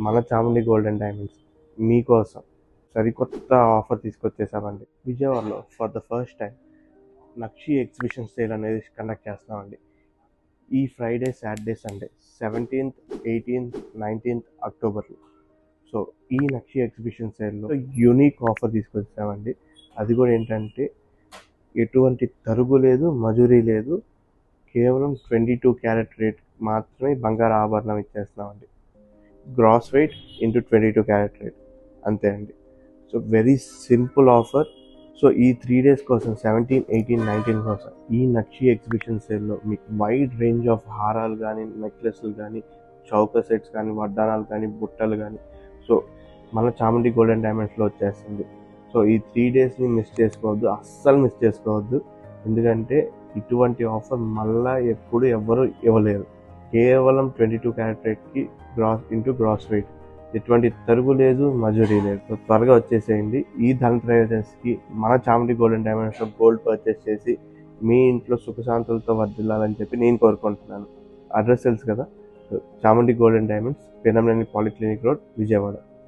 మన Chamundi gold and diamonds మీకోసం సరికొత్త ఆఫర్ తీసుకొచ్చేసామండి. విజయవాడలో for the first time nakshi exhibition sale అనేది కండక్ట్ చేస్తున్నామండి. ఈ Friday, Saturday, Sunday 17th, 18th, 19th అక్టోబర్లో. సో ఈ నక్షి ఎగ్జిబిషన్ సేల్లో యూనిక్ ఆఫర్ తీసుకొచ్చామండి. అది కూడా ఏంటంటే ఎటువంటి తరుగు లేదు, మజూరీ లేదు, కేవలం 22 క్యారెట్ రేట్ మాత్రమే బంగారు ఆభరణం ఇచ్చేస్తున్నామండి. Gross weight into 22 carat rate అంతే అండి. So very simple offer. So ఈ 3 days కోసం 17, 18, 19 కోసం ఈ నక్షి ఎగ్జిబిషన్ సేల్లో మీకు వైడ్ రేంజ్ ఆఫ్ హారాలు కానీ, నెక్లెస్లు కానీ, చౌక సెట్స్ కానీ, వడ్డానాలు కానీ, బుట్టలు కానీ సో మన చాముండి గోల్డ్ అండ్ డైమండ్స్లో వచ్చేస్తుంది. సో ఈ 3 daysని మిస్ చేసుకోవద్దు, అస్సలు మిస్ చేసుకోవద్దు. ఎందుకంటే ఇటువంటి ఆఫర్ మళ్ళీ ఎప్పుడు ఎవ్వరు ఇవ్వలేరు. కేవలం 22 క్యారెట్ రేట్కి గ్రాస్ వెయిట్, ఎటువంటి తరుగు లేదు, మజూరీ లేదు. సో త్వరగా వచ్చేసేయండి. ఈ ధనత్రయోదశికి మన చాముండి గోల్డ్ అండ్ డైమండ్స్లో గోల్డ్ పర్చేస్ చేసి మీ ఇంట్లో సుఖశాంతులతో వర్ధిల్లాలని చెప్పి నేను కోరుకుంటున్నాను. అడ్రస్ తెలుసు కదా, Chamundi gold and diamonds, Penamneni polyclinic road, Vijayawada.